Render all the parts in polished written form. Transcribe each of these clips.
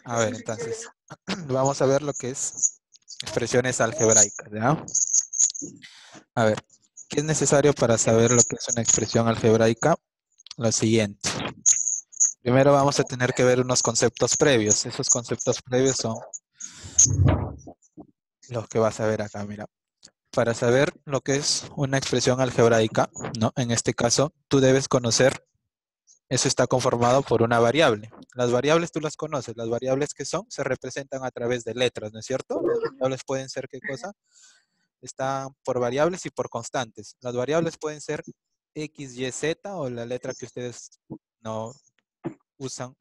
A ver, entonces, vamos a ver lo que es expresiones algebraicas, ¿ya? A ver, ¿qué es necesario para saber lo que es una expresión algebraica? Lo siguiente. Primero vamos a tener que ver unos conceptos previos. Esos conceptos previos son los que vas a ver acá, mira. Para saber lo que es una expresión algebraica, ¿no? En este caso, tú debes conocer, eso está conformado por una variable. Las variables tú las conoces, las variables que son se representan a través de letras, ¿no es cierto? Las variables pueden ser ¿qué cosa? Están por variables y por constantes. Las variables pueden ser X, Y, Z o la letra que ustedes no usan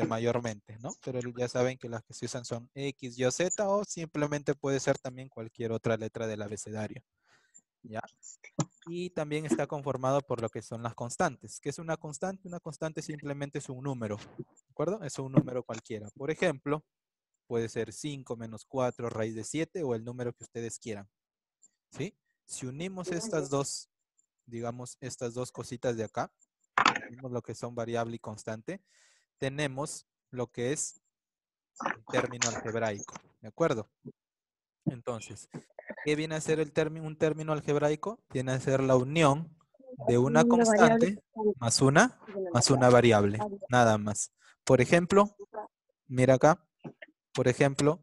mayormente, ¿no? Pero ya saben que las que se usan son X, Y o Z o simplemente puede ser también cualquier otra letra del abecedario, ¿ya? Y también está conformado por lo que son las constantes. ¿Qué es una constante? Una constante simplemente es un número, ¿de acuerdo? Es un número cualquiera. Por ejemplo, puede ser 5 menos 4 raíz de 7 o el número que ustedes quieran, ¿sí? Si unimos estas dos, digamos, estas dos cositas de acá, unimos lo que son variable y constante, tenemos lo que es un término algebraico, ¿de acuerdo? Entonces, ¿qué viene a ser un término algebraico? Viene a ser la unión de una Una variable constante más una variable, nada más. Por ejemplo, mira acá, por ejemplo,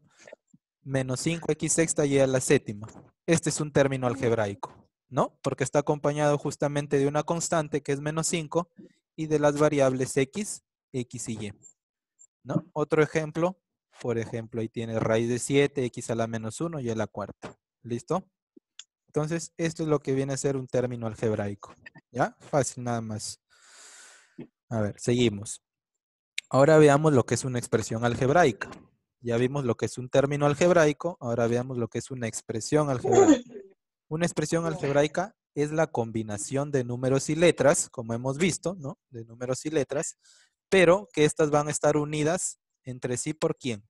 menos 5x sexta y a la séptima. Este es un término algebraico, ¿no? Porque está acompañado justamente de una constante que es menos 5 y de las variables x, x y y, ¿no? Otro ejemplo, por ejemplo, ahí tiene raíz de 7, x a la menos 1 y a la cuarta. ¿Listo? Entonces, esto es lo que viene a ser un término algebraico. ¿Ya? Fácil nada más. A ver, seguimos. Ahora veamos lo que es una expresión algebraica. Ya vimos lo que es un término algebraico, ahora veamos lo que es una expresión algebraica. Una expresión algebraica es la combinación de números y letras, como hemos visto, ¿no? De números y letras, pero que estas van a estar unidas entre sí ¿por quién?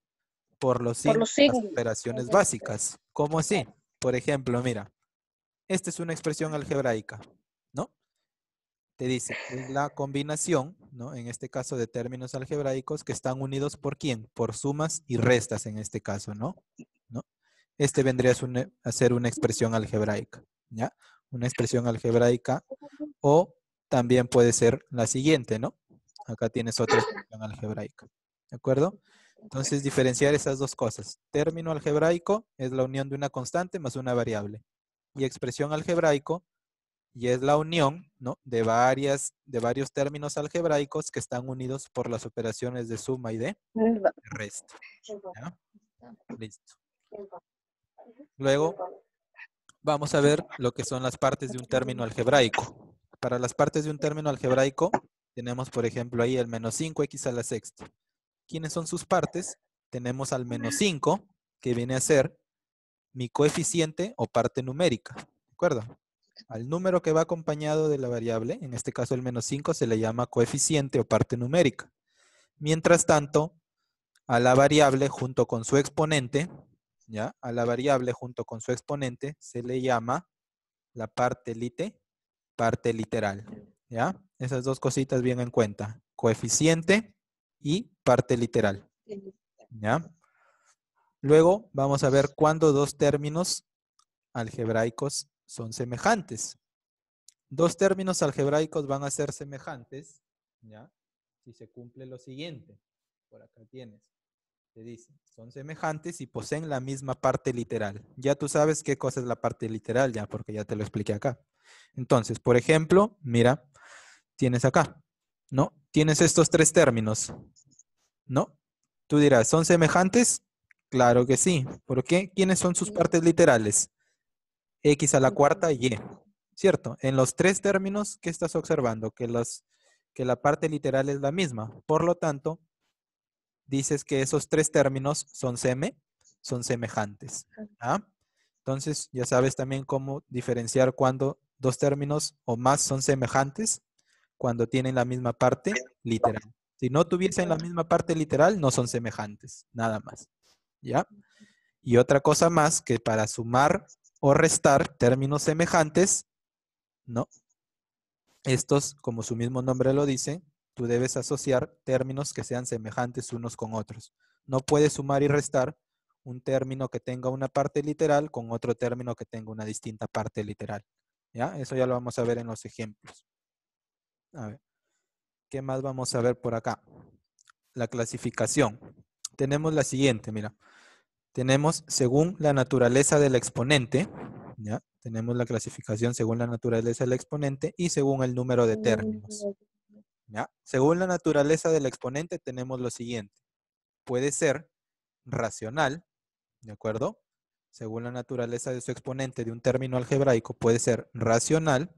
Por los por signos los de las signos. operaciones básicas. ¿Cómo así? Por ejemplo, mira, esta es una expresión algebraica, ¿no? Te dice, es la combinación, ¿no? En este caso de términos algebraicos que están unidos ¿por quién? Por sumas y restas en este caso, ¿no? ¿No? Este vendría a ser una expresión algebraica, ¿ya? Una expresión algebraica o también puede ser la siguiente, ¿no? Acá tienes otra expresión algebraica, ¿de acuerdo? Entonces, diferenciar esas dos cosas. Término algebraico es la unión de una constante más una variable. Y expresión algebraico y es la unión, ¿no? De varios términos algebraicos que están unidos por las operaciones de suma y de resta. ¿Ya? Listo. Luego vamos a ver lo que son las partes de un término algebraico. Para las partes de un término algebraico tenemos, por ejemplo, ahí el menos 5x a la sexta. ¿Quiénes son sus partes? Tenemos al menos 5, que viene a ser mi coeficiente o parte numérica. ¿De acuerdo? Al número que va acompañado de la variable, en este caso el menos 5, se le llama coeficiente o parte numérica. Mientras tanto, a la variable junto con su exponente, ¿ya? A la variable junto con su exponente se le llama la parte literal, ¿ya? Esas dos cositas bien en cuenta, coeficiente y parte literal, ¿ya? Luego vamos a ver cuándo dos términos algebraicos son semejantes. Dos términos algebraicos van a ser semejantes, ¿ya? Si se cumple lo siguiente. Por acá tienes. Te dice, son semejantes y poseen la misma parte literal. Ya tú sabes qué cosa es la parte literal, ya, porque ya te lo expliqué acá. Entonces, por ejemplo, mira, tienes acá, ¿no? Tienes estos tres términos, ¿no? Tú dirás, ¿son semejantes? Claro que sí. ¿Por qué? ¿Quiénes son sus partes literales? X a la cuarta y Y. ¿Cierto? En los tres términos, ¿qué estás observando? Que la parte literal es la misma. Por lo tanto, dices que esos tres términos son semejantes. ¿Ah? Entonces, ya sabes también cómo diferenciar cuando dos términos o más son semejantes, cuando tienen la misma parte literal. Si no tuviesen la misma parte literal, no son semejantes, nada más. ¿Ya? Y otra cosa más, que para sumar o restar términos semejantes, ¿no? Estos, como su mismo nombre lo dice, tú debes asociar términos que sean semejantes unos con otros. No puedes sumar y restar un término que tenga una parte literal con otro término que tenga una distinta parte literal. ¿Ya? Eso ya lo vamos a ver en los ejemplos. A ver, ¿qué más vamos a ver por acá? La clasificación. Tenemos la siguiente, mira. Tenemos según la naturaleza del exponente, ¿ya? Tenemos la clasificación según la naturaleza del exponente y según el número de términos, ¿ya? Según la naturaleza del exponente tenemos lo siguiente. Puede ser racional, ¿de acuerdo? Según la naturaleza de su exponente de un término algebraico, puede ser racional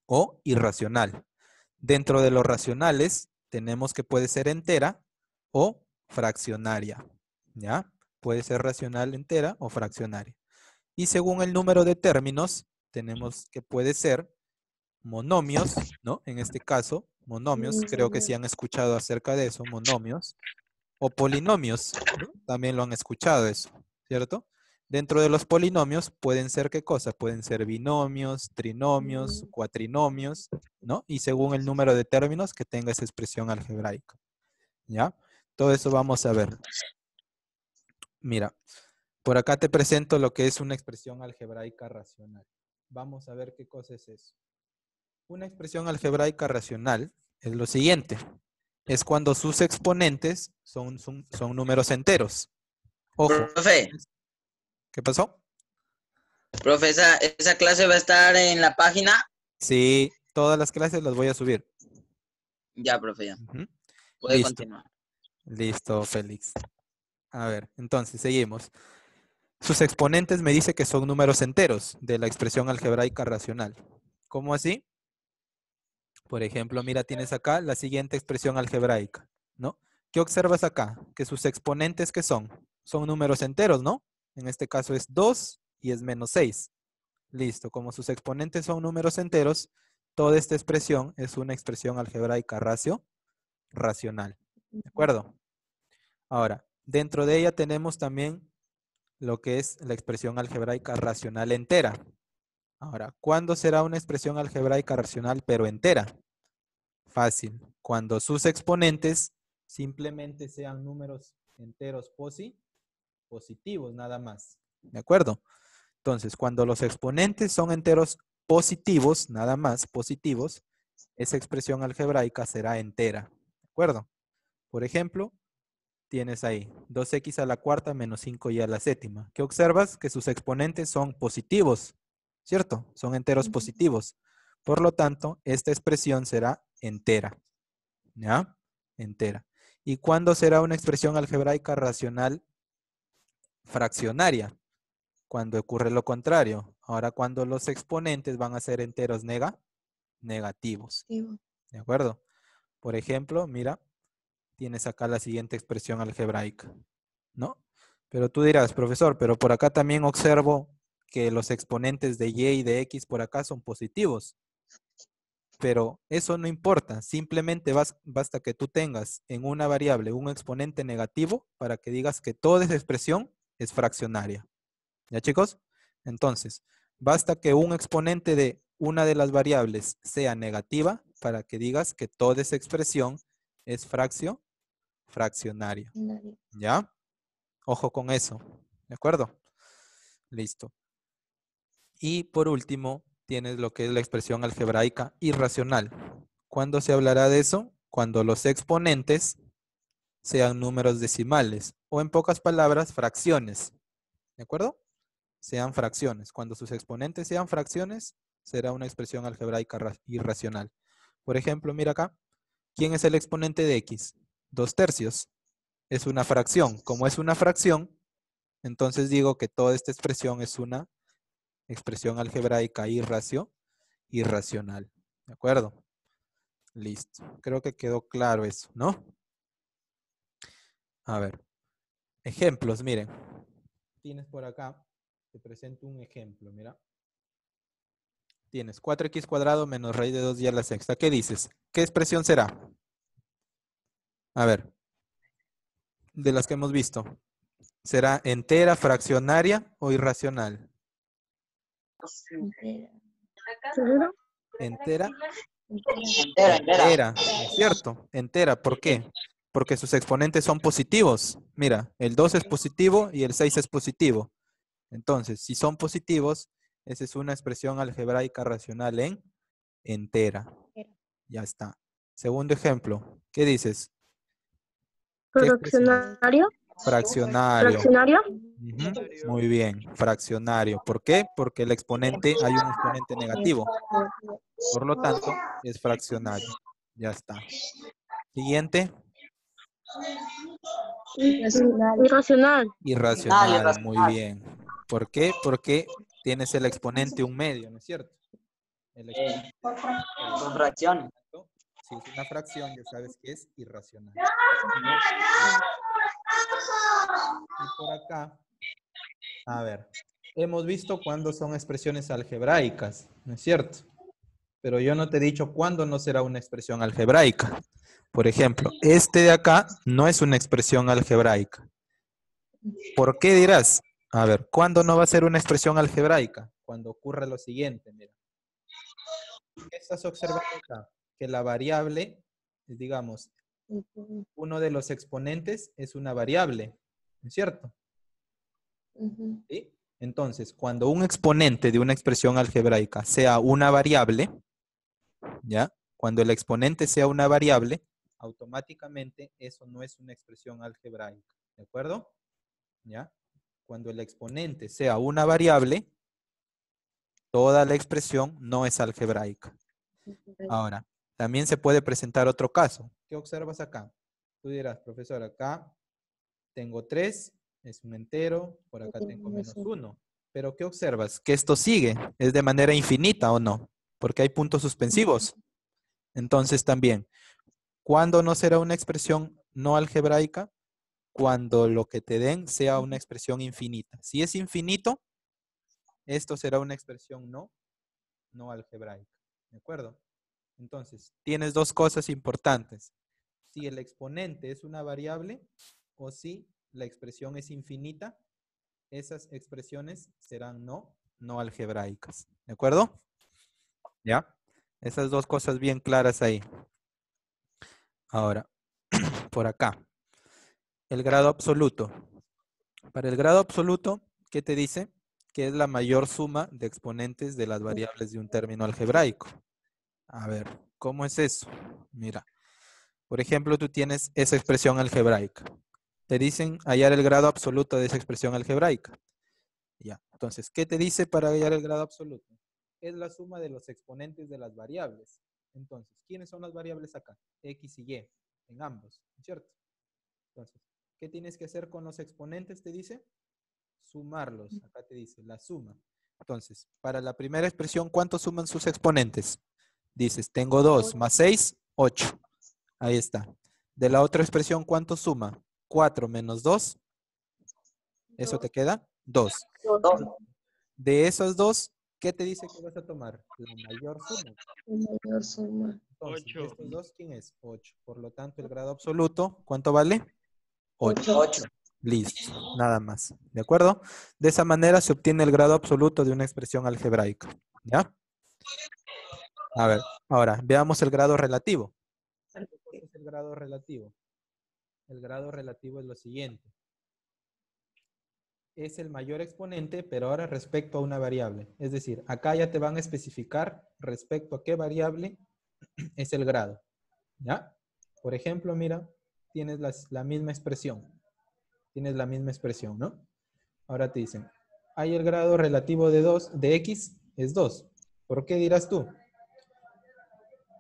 o irracional. Dentro de los racionales tenemos que puede ser entera o fraccionaria, ¿ya? Puede ser racional entera o fraccionaria. Y según el número de términos, tenemos que puede ser monomios, ¿no? En este caso, monomios, creo que sí han escuchado acerca de eso, monomios, o polinomios, ¿no? También lo han escuchado eso, ¿cierto? Dentro de los polinomios pueden ser ¿qué cosa? Pueden ser binomios, trinomios, cuatrinomios, ¿no? Y según el número de términos que tenga esa expresión algebraica, ¿ya? Todo eso vamos a ver. Mira, por acá te presento lo que es una expresión algebraica racional. Vamos a ver qué cosa es eso. Una expresión algebraica racional es lo siguiente. Es cuando sus exponentes son números enteros. Ojo. Profe, ¿Qué pasó? profe, esa clase va a estar en la página. Sí, todas las clases las voy a subir. Ya, profe, ya. Ujú. Puede Listo. continuar. Listo, Félix. A ver, entonces seguimos. Sus exponentes me dice que son números enteros de la expresión algebraica racional. ¿Cómo así? Por ejemplo, mira, tienes acá la siguiente expresión algebraica, ¿no? ¿Qué observas acá? Que sus exponentes, ¿qué son? Son números enteros, ¿no? En este caso es 2 y es menos 6. Listo, como sus exponentes son números enteros, toda esta expresión es una expresión algebraica racional. ¿De acuerdo? Ahora, dentro de ella tenemos también lo que es la expresión algebraica racional entera. Ahora, ¿cuándo será una expresión algebraica racional pero entera? Fácil. Cuando sus exponentes simplemente sean números enteros positivos, nada más. ¿De acuerdo? Entonces, cuando los exponentes son enteros positivos, nada más positivos, esa expresión algebraica será entera. ¿De acuerdo? Por ejemplo, tienes ahí 2x a la cuarta menos 5y a la séptima. ¿Qué observas? Que sus exponentes son positivos, ¿cierto? Son enteros positivos. Por lo tanto, esta expresión será entera. ¿Ya? Entera. ¿Y cuándo será una expresión algebraica racional fraccionaria? Cuando ocurre lo contrario. Ahora, cuando los exponentes van a ser enteros negativos. ¿De acuerdo? Por ejemplo, mira, tienes acá la siguiente expresión algebraica, ¿no? Pero tú dirás, profesor, pero por acá también observo que los exponentes de y y de x por acá son positivos. Pero eso no importa, simplemente basta que tú tengas en una variable un exponente negativo para que digas que toda esa expresión es fraccionaria. ¿Ya, chicos? Entonces, basta que un exponente de una de las variables sea negativa para que digas que toda esa expresión es fraccionaria. ¿Ya? Ojo con eso. ¿De acuerdo? Listo. Y por último, tienes lo que es la expresión algebraica irracional. ¿Cuándo se hablará de eso? Cuando los exponentes sean números decimales o en pocas palabras, fracciones. ¿De acuerdo? Sean fracciones. Cuando sus exponentes sean fracciones, será una expresión algebraica irracional. Por ejemplo, mira acá. ¿Quién es el exponente de x? 2/3. Es una fracción. Como es una fracción, entonces digo que toda esta expresión es una expresión algebraica irracional. ¿De acuerdo? Listo. Creo que quedó claro eso, ¿no? A ver. Ejemplos, miren. Tienes por acá, te presento un ejemplo, mira. Tienes 4x cuadrado menos raíz de 2y a la sexta. ¿Qué dices? ¿Qué expresión será? A ver, de las que hemos visto. ¿Será entera, fraccionaria o irracional? Entera Entera, ¿es cierto? Entera, ¿por qué? Porque sus exponentes son positivos. Mira, el 2 es positivo y el 6 es positivo. Entonces, si son positivos, esa es una expresión algebraica racional en entera. Ya está. Segundo ejemplo, ¿qué dices? ¿Qué expresión? Fraccionario. Fraccionario. Fraccionario. Ujú, muy bien, fraccionario. ¿Por qué? Porque el exponente, hay un exponente negativo. Por lo tanto, es fraccionario. Ya está. Siguiente, Irracional. irracional. Muy bien. ¿Por qué? Porque tienes el exponente un medio, ¿no es cierto? El exponente Con fracciones. si es una fracción, ya sabes que es irracional. Y por acá, a ver, hemos visto cuándo son expresiones algebraicas, ¿no es cierto? Pero yo no te he dicho cuándo no será una expresión algebraica. Por ejemplo, este de acá no es una expresión algebraica. ¿Por qué dirás? A ver, ¿cuándo no va a ser una expresión algebraica? Cuando ocurra lo siguiente, mira. ¿Qué estás observando acá? Que la variable, digamos, uno de los exponentes es una variable, ¿no es cierto? ¿Sí? Entonces, cuando un exponente de una expresión algebraica sea una variable, ¿ya? Cuando el exponente sea una variable, automáticamente eso no es una expresión algebraica, ¿de acuerdo? ¿Ya? Cuando el exponente sea una variable, toda la expresión no es algebraica. Ahora, también se puede presentar otro caso. ¿Qué observas acá? Tú dirás, profesor, acá tengo 3, es un entero, por acá tengo -1. Pero ¿qué observas? Que esto sigue, es de manera infinita o no, porque hay puntos suspensivos. Entonces también, ¿cuándo no será una expresión no algebraica? Cuando lo que te den sea una expresión infinita. Si es infinito, esto será una expresión no algebraica. ¿De acuerdo? Entonces, tienes dos cosas importantes. Si el exponente es una variable o si la expresión es infinita, esas expresiones serán no algebraicas. ¿De acuerdo? ¿Ya? Esas dos cosas bien claras ahí. Ahora, por acá. El grado absoluto. Para el grado absoluto, ¿qué te dice? Que es la mayor suma de exponentes de las variables de un término algebraico. A ver, ¿cómo es eso? Mira, por ejemplo, tú tienes esa expresión algebraica. Te dicen hallar el grado absoluto de esa expresión algebraica. Ya, entonces, ¿qué te dice para hallar el grado absoluto? Es la suma de los exponentes de las variables. Entonces, ¿quiénes son las variables acá? X y Y, en ambos, ¿cierto? Entonces, ¿qué tienes que hacer con los exponentes? Te dice sumarlos. Acá te dice la suma. Entonces, para la primera expresión, ¿cuánto suman sus exponentes? Dices, tengo 2 más 6, 8. Ahí está. De la otra expresión, ¿cuánto suma? 4 menos 2. ¿Eso te queda? 2. De esos dos, ¿qué te dice que vas a tomar? La mayor suma. Entonces, de estos dos, ¿quién es? 8. Por lo tanto, el grado absoluto, ¿cuánto vale? 8. 8. Listo, nada más. ¿De acuerdo? De esa manera se obtiene el grado absoluto de una expresión algebraica. ¿Ya? A ver, ahora veamos el grado relativo. ¿Qué es el grado relativo? El grado relativo es lo siguiente. Es el mayor exponente, pero ahora respecto a una variable. Es decir, acá ya te van a especificar respecto a qué variable es el grado. ¿Ya? Por ejemplo, mira, tienes la misma expresión. Tienes la misma expresión, ¿no? Ahora te dicen, hay el grado relativo de x es 2. ¿Por qué dirás tú?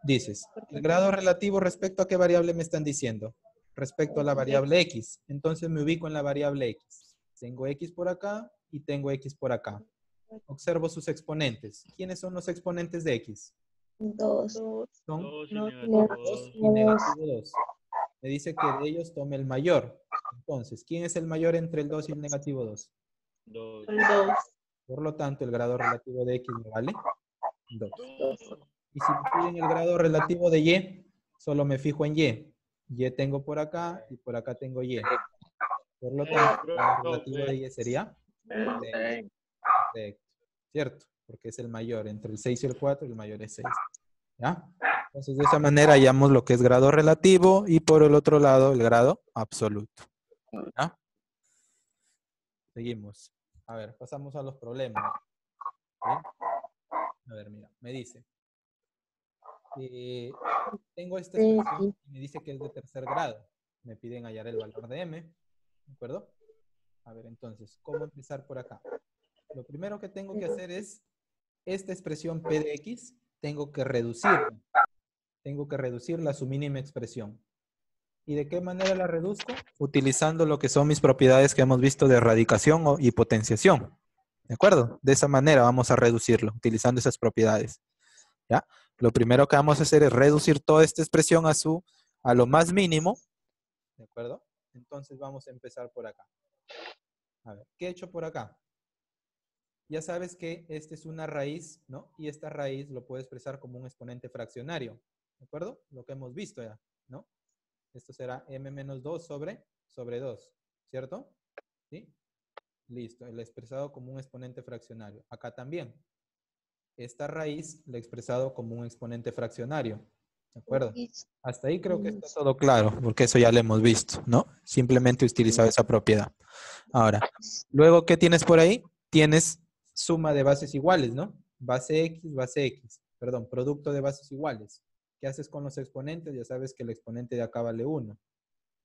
Dices, el grado relativo respecto a qué variable me están diciendo. Respecto a la variable x. Entonces me ubico en la variable x. Tengo x por acá y tengo x por acá. Observo sus exponentes. ¿Quiénes son los exponentes de x? 2. Son 2 y 2 negativo y negativo 2. Me dice que de ellos tome el mayor. Entonces, ¿quién es el mayor entre el 2 y el negativo 2? 2. Por lo tanto, el grado relativo de x me vale 2. 2. Y si me piden el grado relativo de y, solo me fijo en y. Y tengo por acá y por acá tengo y. Por lo tanto, el grado relativo de y sería 6. Correcto. ¿Cierto? Porque es el mayor. Entre el 6 y el 4, el mayor es 6. ¿Ya? Entonces, de esa manera hallamos lo que es grado relativo y por el otro lado el grado absoluto. ¿Ya? Seguimos. A ver, pasamos a los problemas. ¿Sí? A ver, mira, me dice. Tengo esta expresión y me dice que es de tercer grado. Me piden hallar el valor de m. ¿De acuerdo? A ver, entonces, ¿cómo empezar por acá? Lo primero que tengo que hacer es esta expresión p de x, tengo que reducirla. Tengo que reducirla a su mínima expresión. ¿Y de qué manera la reduzco? Utilizando lo que son mis propiedades que hemos visto de radicación y potenciación. ¿De acuerdo? De esa manera vamos a reducirlo, utilizando esas propiedades. ¿Ya? Lo primero que vamos a hacer es reducir toda esta expresión a lo más mínimo. ¿De acuerdo? Entonces vamos a empezar por acá. A ver, ¿qué he hecho por acá? Ya sabes que esta es una raíz, ¿no? Y esta raíz lo puedo expresar como un exponente fraccionario. ¿De acuerdo? Lo que hemos visto ya, ¿no? Esto será m menos 2 sobre 2, ¿cierto? ¿Sí? Listo, el expresado como un exponente fraccionario. Acá también. Esta raíz la he expresado como un exponente fraccionario. ¿De acuerdo? Hasta ahí creo que está todo claro, porque eso ya lo hemos visto, ¿no? Simplemente he utilizado esa propiedad. Ahora, luego, ¿qué tienes por ahí? Tienes suma de bases iguales, ¿no? Base X, perdón, producto de bases iguales. ¿Qué haces con los exponentes? Ya sabes que el exponente de acá vale 1.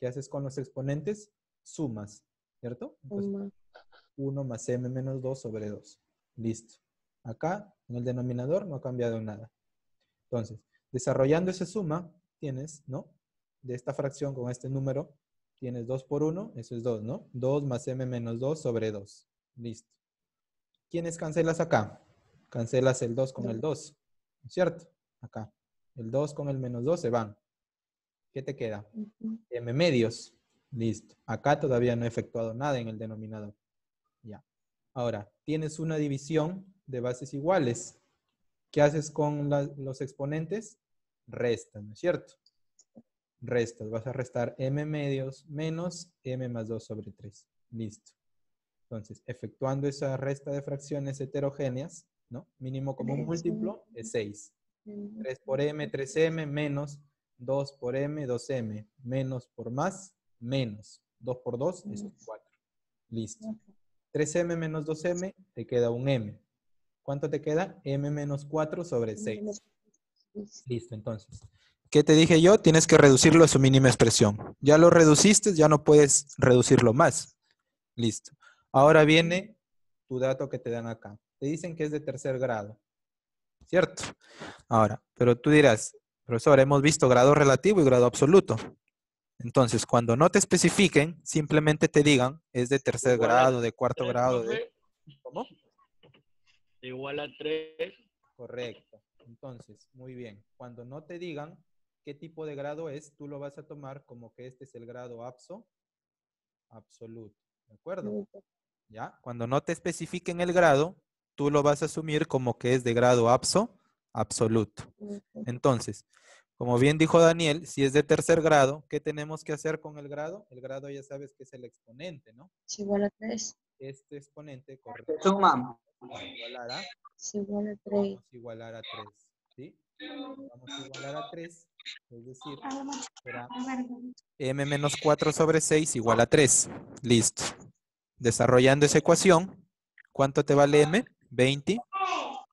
¿Qué haces con los exponentes? Sumas, ¿cierto? Entonces, 1 más m menos 2 sobre 2. Listo. Acá, en el denominador, no ha cambiado nada. Entonces, desarrollando esa suma, tienes, ¿no? De esta fracción con este número, tienes 2 por 1, eso es 2, ¿no? 2 más m menos 2 sobre 2. Listo. ¿Quiénes cancelas acá? Cancelas el 2 con el 2, ¿no es cierto? Acá. El 2 con el menos 2 se van. ¿Qué te queda? M medios. Listo. Acá todavía no he efectuado nada en el denominador. Ya. Ahora, tienes una división de bases iguales. ¿Qué haces con los exponentes? Restas, ¿no es cierto? Restas. Vas a restar m medios menos m más 2 sobre 3. Listo. Entonces, efectuando esa resta de fracciones heterogéneas, ¿no? Mínimo común múltiplo es 6. 3 por m, 3m, menos 2 por m, 2m, menos por más, menos 2 por 2, eso es 4. Listo. 3m menos 2m, te queda un m. ¿Cuánto te queda? M menos 4 sobre 6. Listo, entonces. ¿Qué te dije yo? Tienes que reducirlo a su mínima expresión. Ya lo reduciste, ya no puedes reducirlo más. Listo. Ahora viene tu dato que te dan acá. Te dicen que es de tercer grado. ¿Cierto? Ahora, pero tú dirás, profesor, hemos visto grado relativo y grado absoluto. Entonces, cuando no te especifiquen, simplemente te digan, es de tercer grado, de cuarto grado, de... ¿Cómo? Igual a 3. Correcto. Entonces, muy bien. Cuando no te digan qué tipo de grado es, tú lo vas a tomar como que este es el grado absoluto. ¿De acuerdo? ¿Ya? Cuando no te especifiquen el grado, tú lo vas a asumir como que es de grado absoluto. Entonces, como bien dijo Daniel, si es de tercer grado, ¿qué tenemos que hacer con el grado? El grado ya sabes que es el exponente, ¿no? Es igual a 3. Este exponente correcto. Suma. Es igual a 3. Vamos a igualar a 3. ¿Sí? Vamos a igualar a 3. Es decir, será m menos 4 sobre 6 igual a 3. Listo. Desarrollando esa ecuación, ¿cuánto te vale m? 20,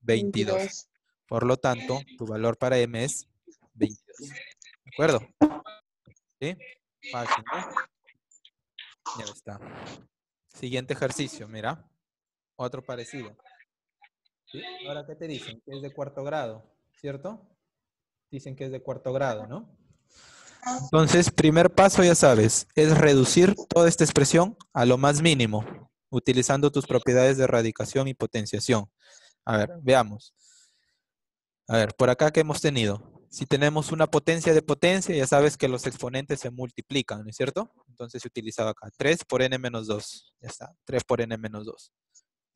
22. Por lo tanto, tu valor para m es 22. ¿De acuerdo? ¿Sí? Fácil, ¿no? Ya está. Siguiente ejercicio, mira. Otro parecido. ¿Sí? Ahora, ¿qué te dicen? Que es de cuarto grado, ¿cierto? Dicen que es de cuarto grado, ¿no? Entonces, primer paso, ya sabes, es reducir toda esta expresión a lo más mínimo, utilizando tus propiedades de radicación y potenciación. A ver, veamos. A ver, por acá, ¿qué hemos tenido? Si tenemos una potencia de potencia, ya sabes que los exponentes se multiplican, ¿no es cierto? Entonces se utilizaba acá 3 por n menos 2. Ya está, 3 por n menos 2.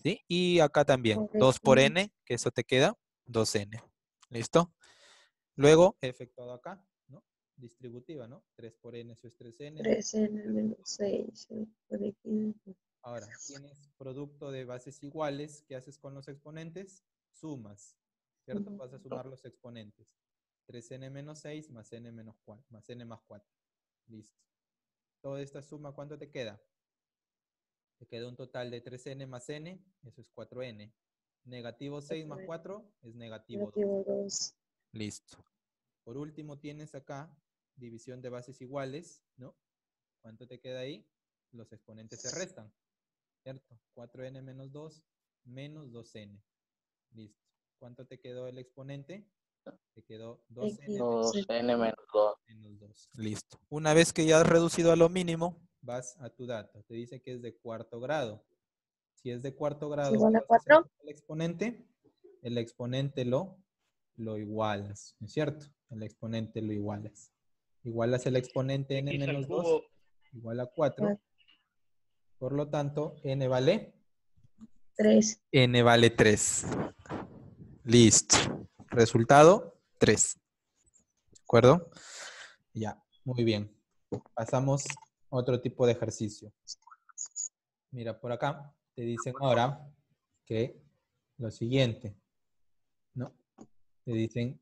¿Sí? Y acá también, 2 por n, que eso te queda 2n. ¿Listo? Luego, he efectuado acá, ¿no? Distributiva, ¿no? 3 por n, eso es 3n. 3n menos 6 por x. Ahora, tienes producto de bases iguales. ¿Qué haces con los exponentes? Sumas, ¿cierto? Vas a sumar los exponentes. 3n menos 6 más n menos 4, más n más 4. Listo. Toda esta suma, ¿cuánto te queda? Te queda un total de 3n más n, eso es 4n. Negativo 6 más 4 es negativo 2. Negativo 2. Listo. Por último tienes acá división de bases iguales, ¿no? ¿Cuánto te queda ahí? Los exponentes se restan, ¿cierto? 4n menos 2 menos 2n. Listo. ¿Cuánto te quedó el exponente? Te quedó 2n 2n menos 2. menos 2. Listo. Una vez que ya has reducido a lo mínimo, vas a tu dato. Te dice que es de cuarto grado. Si es de cuarto grado, Igual ¿qué a vas a hacer 4. con el exponente? El exponente lo igualas, ¿no es cierto? El exponente lo igualas. Igualas el exponente n X al menos 2 cubo. igual a 4. Por lo tanto, n vale 3. n vale 3. Listo. Resultado, 3. ¿De acuerdo? Ya, muy bien. Pasamos a otro tipo de ejercicio. Mira, por acá te dicen ahora que lo siguiente, ¿no? Te dicen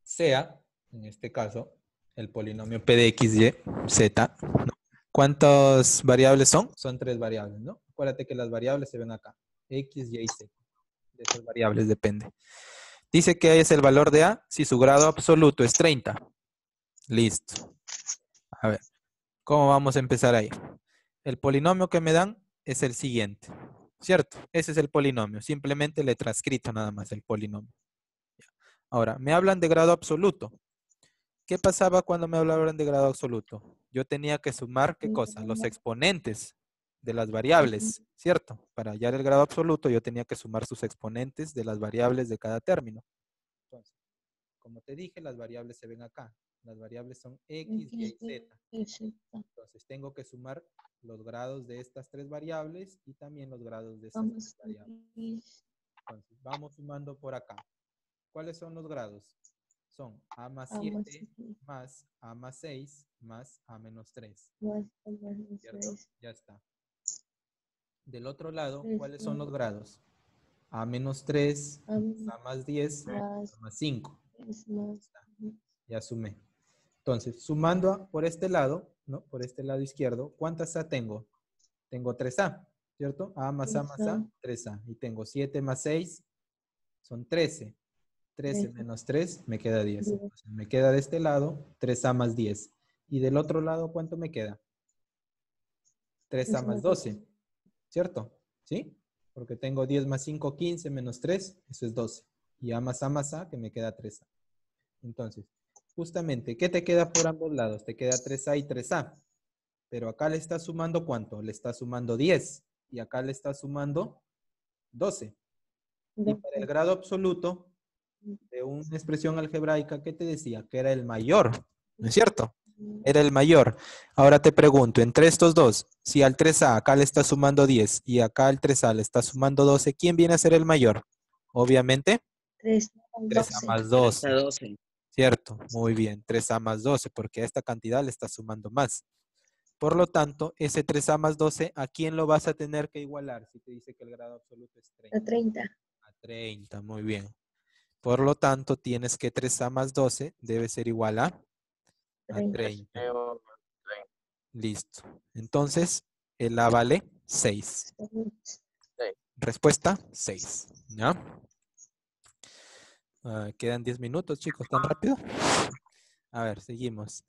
sea, en este caso, el polinomio p de x, y, z, ¿no? ¿Cuántas variables son? Son 3 variables, ¿no? Acuérdate que las variables se ven acá. X, y, z. De esas variables depende. Dice que es el valor de a si su grado absoluto es 30. Listo. A ver, ¿cómo vamos a empezar ahí? El polinomio que me dan es el siguiente, ¿cierto? Ese es el polinomio. Simplemente le he transcrito nada más el polinomio. Ahora, me hablan de grado absoluto. ¿Qué pasaba cuando me hablaban de grado absoluto? Yo tenía que sumar, ¿qué cosa? Los exponentes de las variables, ¿cierto? Para hallar el grado absoluto, yo tenía que sumar sus exponentes de las variables de cada término. Entonces, como te dije, las variables se ven acá. Las variables son X, Y, Z. Entonces, tengo que sumar los grados de estas 3 variables y también los grados de estas 3 variables. Entonces, vamos sumando por acá. ¿Cuáles son los grados? Son a más 7 más a más 6 más a menos 3. ¿Cierto? Ya está. Del otro lado, ¿cuáles son los grados? A menos 3, a más 10, a más 5. Ya sumé. Entonces, sumando por este lado, ¿no? Por este lado izquierdo, ¿cuántas A tengo? Tengo 3A, ¿cierto? A más A más A, 3A. Y tengo 7 más 6, son 13. 13 menos 3 me queda 10. Entonces, me queda de este lado 3A más 10. Y del otro lado, ¿cuánto me queda? 3A más 12, ¿cierto? ¿Sí? Porque tengo 10 más 5, 15 menos 3, eso es 12. Y A más A, que me queda 3A. Entonces, justamente, ¿qué te queda por ambos lados? Te queda 3A y 3A. Pero acá le está sumando ¿cuánto? Le está sumando 10. Y acá le está sumando 12. Y para el grado absoluto de una expresión algebraica, ¿qué te decía? Que era el mayor, ¿no es cierto? Era el mayor. Ahora te pregunto, entre estos dos, si al 3A acá le está sumando 10 y acá al 3A le está sumando 12, ¿quién viene a ser el mayor? Obviamente, 3A más 12. 12. ¿Cierto? Muy bien, 3A más 12, porque a esta cantidad le está sumando más. Por lo tanto, ese 3A más 12, ¿a quién lo vas a tener que igualar? Si te dice que el grado absoluto es 30. A 30. A 30, muy bien. Por lo tanto, tienes que 3A más 12 debe ser igual a 30. Listo. Entonces, el A vale 6. Respuesta 6. ¿Ya? Quedan 10 minutos, chicos. ¿Tan rápido? A ver, seguimos.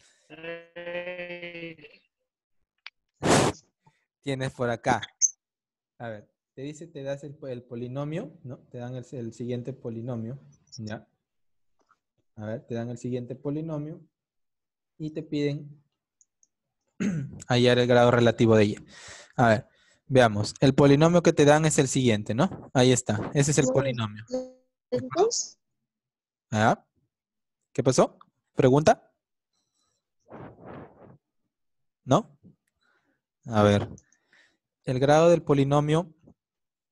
Tienes por acá. A ver, te dice, te das el polinomio, ¿no? Te dan el siguiente polinomio, ¿ya? A ver, te dan el siguiente polinomio y te piden hallar el grado relativo de ella. A ver, veamos. El polinomio que te dan es el siguiente, ¿no? Ahí está. Ese es el polinomio. ¿Ah? ¿Qué pasó? ¿Pregunta? ¿No? A ver. El grado del polinomio,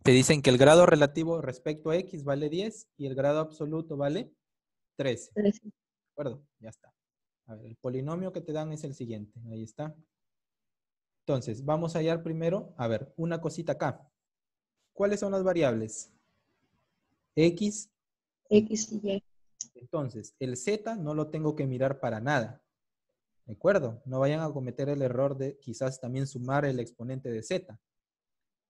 te dicen que el grado relativo respecto a x vale 10 y el grado absoluto vale 13. ¿De acuerdo? Ya está. A ver, el polinomio que te dan es el siguiente. Ahí está. Entonces, vamos a hallar primero, a ver, una cosita acá. ¿Cuáles son las variables? X X y Y. Entonces, el Z no lo tengo que mirar para nada. ¿De acuerdo? No vayan a cometer el error de quizás también sumar el exponente de Z.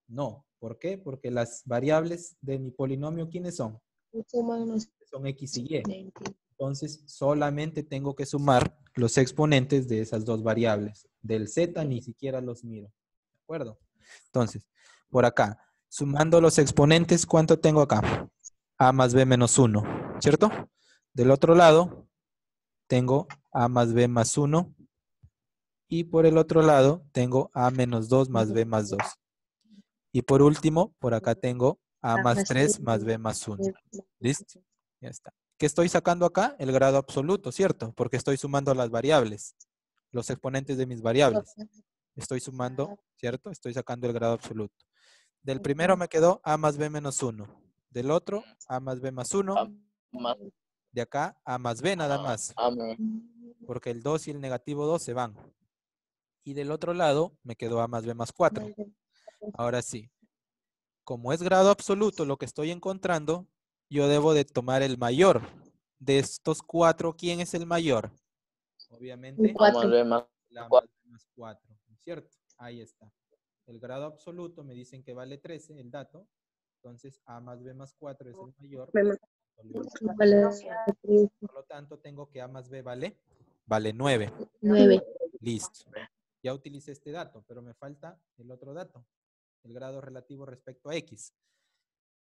No. ¿Por qué? Porque las variables de mi polinomio, ¿quiénes son? Suman los Son X y Y. exponentes. Entonces, solamente tengo que sumar los exponentes de esas dos variables. Del Z ni siquiera los miro. ¿De acuerdo? Entonces, por acá, sumando los exponentes, ¿cuánto tengo acá? A más B menos 1, ¿cierto? Del otro lado, tengo A más B más 1. Y por el otro lado, tengo A menos 2 más B más 2. Y por último, por acá tengo A más 3 más B más 1. ¿Listo? Ya está. ¿Qué estoy sacando acá? El grado absoluto, ¿cierto? Porque estoy sumando las variables, los exponentes de mis variables. Estoy sumando, ¿cierto? Estoy sacando el grado absoluto. Del primero me quedó A más B menos 1. Del otro, A más B más 1. De acá, A más B nada más. Porque el 2 y el negativo 2 se van. Y del otro lado, me quedó A más B más 4. Ahora sí. Como es grado absoluto lo que estoy encontrando, yo debo de tomar el mayor. De estos 4, ¿quién es el mayor? Obviamente, la más B más 4, ¿no es cierto? Ahí está. El grado absoluto me dicen que vale 13, el dato. Entonces, A más B más 4 es el mayor. Por lo tanto, tengo que A más B vale 9. 9. Listo. Ya utilicé este dato, pero me falta el otro dato. El grado relativo respecto a X.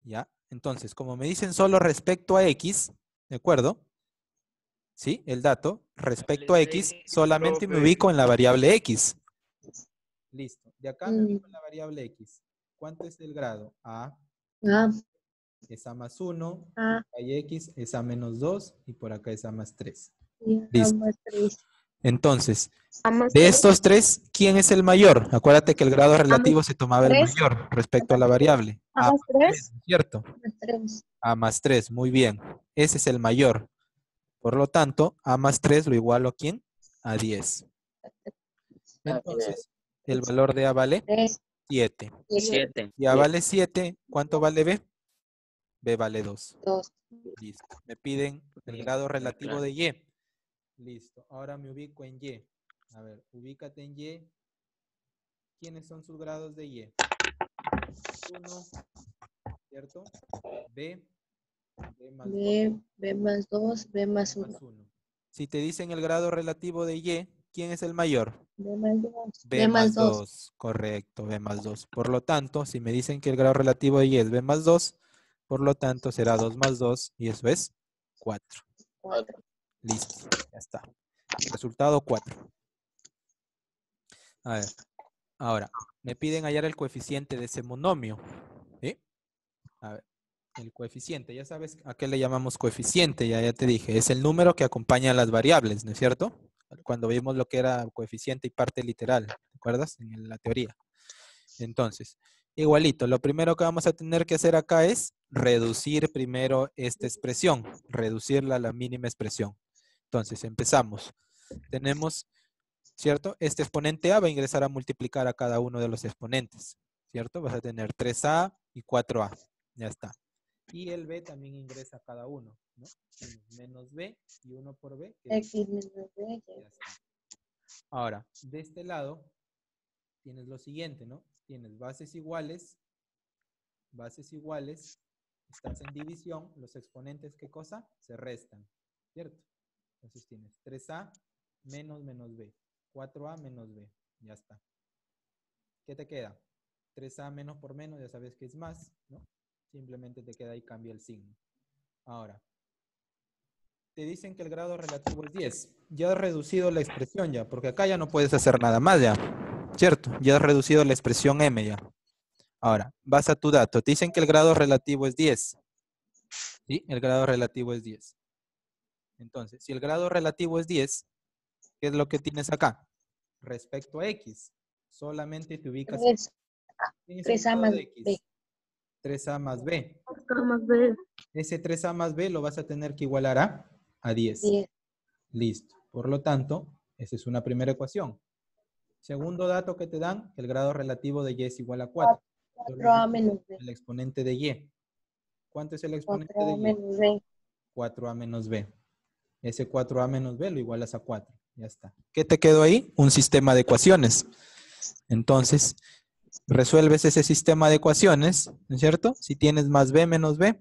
¿Ya? Entonces, como me dicen solo respecto a X, ¿de acuerdo? ¿Sí? El dato respecto a X, solamente me ubico en la variable X. Listo. De acá me ubico en la variable X. ¿Cuánto es el grado? A es A más 1, hay X es A menos 2 y por acá es A más 3. Listo. Entonces, de estos tres, ¿quién es el mayor? Acuérdate que el grado relativo se tomaba el mayor respecto a la variable. A más 3, ¿cierto? A más 3, muy bien. Ese es el mayor. Por lo tanto, A más 3 lo igualo a ¿quién? A 10. Entonces, el valor de A vale 7. 7. Y A vale 7, ¿cuánto vale B? B vale 2. Listo. Me piden el grado relativo de Y. Listo. Ahora me ubico en Y. A ver, ubícate en Y. ¿Quiénes son sus grados de Y? 1, ¿cierto? B, B más 2. B más 2, B más B 1. más 1. Si te dicen el grado relativo de Y, ¿quién es el mayor? B más 2. B más 2. Correcto, B más 2. Por lo tanto, si me dicen que el grado relativo de Y es B más 2, por lo tanto será 2 más 2 y eso es 4. Listo, ya está. Resultado 4. A ver, ahora, me piden hallar el coeficiente de ese monomio. ¿Sí? A ver, el coeficiente, ya sabes a qué le llamamos coeficiente, ya te dije, es el número que acompaña a las variables, ¿no es cierto? Cuando vimos lo que era coeficiente y parte literal, ¿te acuerdas? En la teoría. Entonces, igualito, lo primero que vamos a tener que hacer acá es reducir primero esta expresión, reducirla a la mínima expresión. Entonces, empezamos. Tenemos, ¿cierto? Este exponente A va a ingresar a multiplicar a cada uno de los exponentes, ¿cierto? Vas a tener 3A y 4A. Ya está. Y el B también ingresa a cada uno, ¿no? Menos B y 1 por B. X menos B. Ya está. Ahora, de este lado, tienes lo siguiente, ¿no? Tienes bases iguales, estás en división, los exponentes, ¿qué cosa? Se restan, ¿cierto? Entonces tienes 3A menos B, 4A menos B, ya está. ¿Qué te queda? 3A menos por menos, ya sabes que es más, ¿no? Simplemente te queda ahí, cambia el signo. Ahora, te dicen que el grado relativo es 10. Ya has reducido la expresión ya, porque acá ya no puedes hacer nada más ya, ¿cierto? Ya has reducido la expresión M ya. Ahora, vas a tu dato. Te dicen que el grado relativo es 10. ¿Sí? El grado relativo es 10. Entonces, si el grado relativo es 10, ¿qué es lo que tienes acá? Respecto a X, solamente te ubicas en 3A más B. 3A más B. 3A más B. Ese 3A más B lo vas a tener que igualar a 10. Listo. Por lo tanto, esa es una primera ecuación. Segundo dato que te dan, el grado relativo de Y es igual a 4. 4A menos B. El exponente de Y. ¿Cuánto es el exponente de 4A Y? menos B. 4a menos b. Ese 4a menos b lo igualas a 4. Ya está. ¿Qué te quedó ahí? Un sistema de ecuaciones. Entonces, resuelves ese sistema de ecuaciones, ¿no es cierto? Si tienes más b menos b,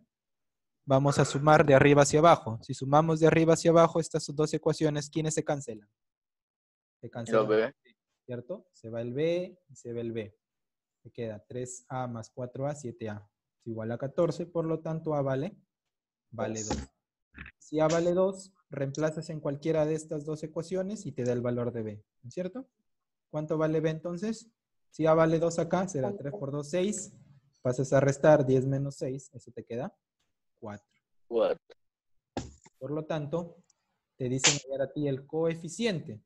vamos a sumar de arriba hacia abajo. Si sumamos de arriba hacia abajo estas dos ecuaciones, ¿quiénes se cancelan? Se cancelan, Lo ve. ¿cierto? Se va el b y se va el b. Se queda 3a más 4a, 7a. Es igual a 14, por lo tanto a vale 2. Si a vale 2, reemplazas en cualquiera de estas dos ecuaciones y te da el valor de b, ¿no es cierto? ¿Cuánto vale b entonces? Si a vale 2 acá, será 3 por 2, 6. Pasas a restar 10 menos 6, eso te queda 4. 4. Por lo tanto, te dicen hallar a ti el coeficiente.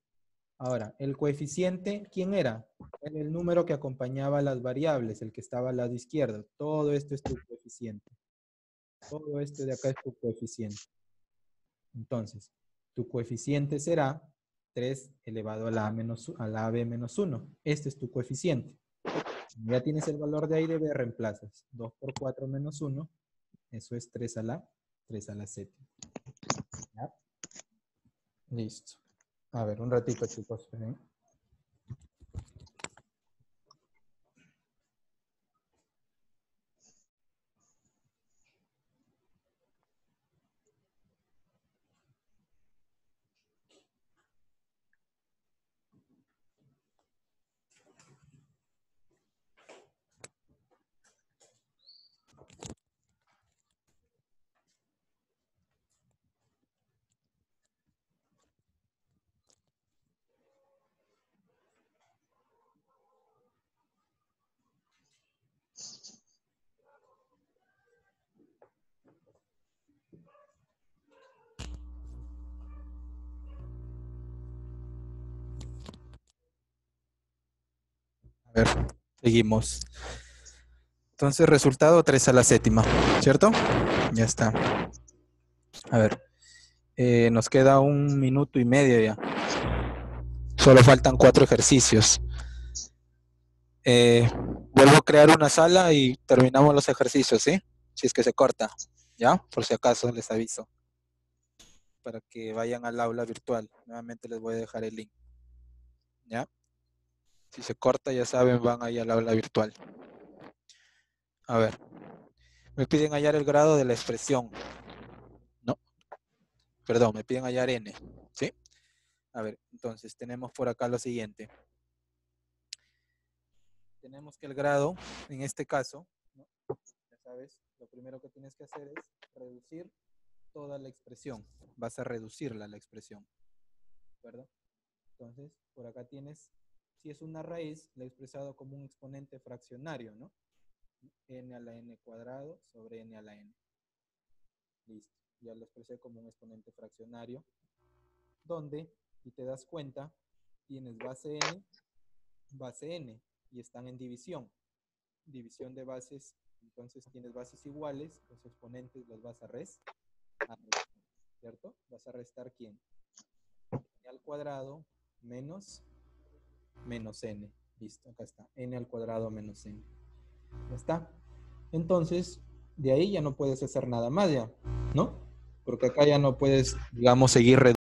Ahora, el coeficiente, ¿quién era? Era el número que acompañaba a las variables, el que estaba al lado izquierdo. Todo esto es tu coeficiente. Todo esto de acá es tu coeficiente. Entonces, tu coeficiente será 3 elevado a la AB menos 1. Este es tu coeficiente. Ya tienes el valor de ahí de B, reemplazas. 2 por 4 menos 1. Eso es 3 a la séptima. ¿Ya? Listo. A ver, un ratito, chicos. ¿Eh? A ver, seguimos. Entonces, resultado 3 a la séptima, ¿cierto? Ya está. A ver, nos queda 1 minuto y medio ya. Solo faltan 4 ejercicios. Vuelvo a crear una sala y terminamos los ejercicios, ¿sí? Si es que se corta, ¿ya? Por si acaso les aviso. Para que vayan al aula virtual. Nuevamente les voy a dejar el link. ¿Ya? Si se corta, ya saben, van ahí al aula virtual. A ver. Me piden hallar el grado de la expresión. ¿No? Perdón, me piden hallar n. ¿Sí? A ver, entonces tenemos por acá lo siguiente. Tenemos que el grado, en este caso, ¿no? Ya sabes, lo primero que tienes que hacer es reducir toda la expresión. Vas a reducirla la expresión. ¿De acuerdo? Entonces, por acá tienes, si es una raíz, la he expresado como un exponente fraccionario, ¿no? N a la n cuadrado sobre n a la n. Listo. Ya lo expresé como un exponente fraccionario. Donde, si te das cuenta, tienes base n, y están en división. División de bases, entonces tienes bases iguales, los exponentes los vas a restar, ¿cierto? Vas a restar ¿quién? N al cuadrado menos n. Listo, acá está. N al cuadrado menos n. Ya está. Entonces, de ahí ya no puedes hacer nada más ya, ¿no? Porque acá ya no puedes, digamos, seguir reduciendo.